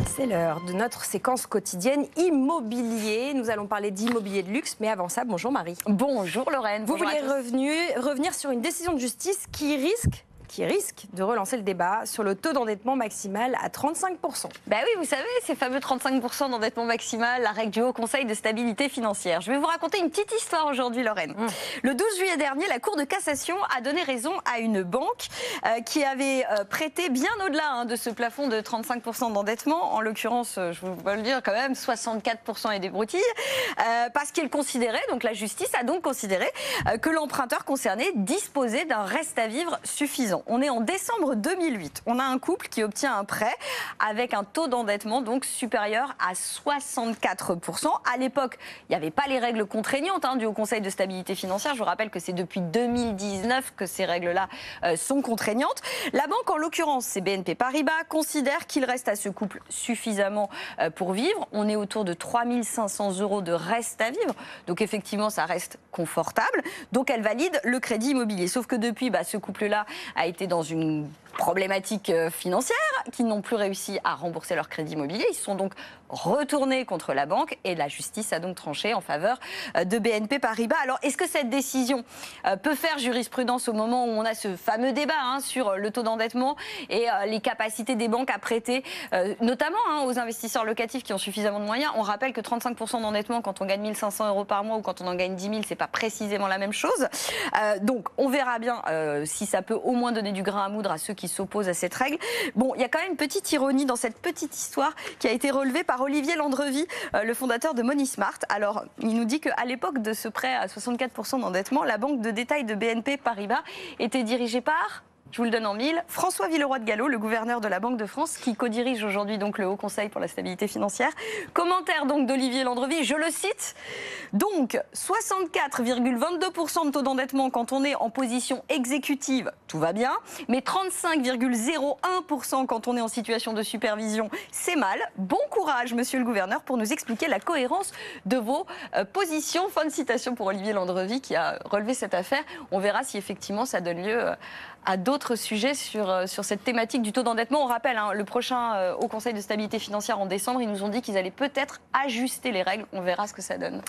C'est l'heure de notre séquence quotidienne immobilier. Nous allons parler d'immobilier de luxe, mais avant ça, bonjour Marie. Bonjour Lorraine. Vous voulez revenir sur une décision de justice qui risque de relancer le débat sur le taux d'endettement maximal à 35%. Ben oui, vous savez, ces fameux 35% d'endettement maximal, la règle du Haut Conseil de stabilité financière. Je vais vous raconter une petite histoire aujourd'hui, Lorraine. Le 12 juillet dernier, la Cour de cassation a donné raison à une banque qui avait prêté bien au-delà de ce plafond de 35% d'endettement. En l'occurrence, je vous peux le dire quand même, 64% et des broutilles. Parce qu'il considérait, donc la justice a donc considéré que l'emprunteur concerné disposait d'un reste à vivre suffisant. On est en décembre 2008. On a un couple qui obtient un prêt avec un taux d'endettement donc supérieur à 64%. À l'époque, il n'y avait pas les règles contraignantes du Haut Conseil de stabilité financière. Je vous rappelle que c'est depuis 2019 que ces règles-là sont contraignantes. La banque, en l'occurrence, c'est BNP Paribas, considère qu'il reste à ce couple suffisamment pour vivre. On est autour de 3 500 € de reste à vivre. Donc effectivement, ça reste confortable. Donc elle valide le crédit immobilier. Sauf que depuis, ce couple-là a été dans une problématique financière, qui n'ont plus réussi à rembourser leur crédit immobilier. Ils se sont donc retournés contre la banque et la justice a donc tranché en faveur de BNP Paribas. Alors, est-ce que cette décision peut faire jurisprudence au moment où on a ce fameux débat sur le taux d'endettement et les capacités des banques à prêter, notamment aux investisseurs locatifs qui ont suffisamment de moyens? On rappelle que 35% d'endettement quand on gagne 1 500 € par mois ou quand on en gagne 10 000, c'est pas précisément la même chose. Donc, on verra bien si ça peut au moins donner du grain à moudre à ceux qui s'opposent à cette règle. Bon, il y a quand même une petite ironie dans cette petite histoire qui a été relevée par Olivier Landrevi, le fondateur de Moneysmart. Alors, il nous dit qu'à l'époque de ce prêt à 64% d'endettement, la banque de détail de BNP Paribas était dirigée par... Je vous le donne en mille. François Villeroy de Galhau, le gouverneur de la Banque de France, qui co-dirige aujourd'hui donc le Haut Conseil pour la stabilité financière. Commentaire donc d'Olivier Landrevi, je le cite. Donc 64,22% de taux d'endettement quand on est en position exécutive, tout va bien. Mais 35,01% quand on est en situation de supervision, c'est mal. Bon courage, monsieur le gouverneur, pour nous expliquer la cohérence de vos positions. Fin de citation pour Olivier Landrevi qui a relevé cette affaire. On verra si effectivement ça donne lieu à d'autres sujets sur cette thématique du taux d'endettement. On rappelle, le prochain Haut Conseil de stabilité financière en décembre, ils nous ont dit qu'ils allaient peut-être ajuster les règles. On verra ce que ça donne.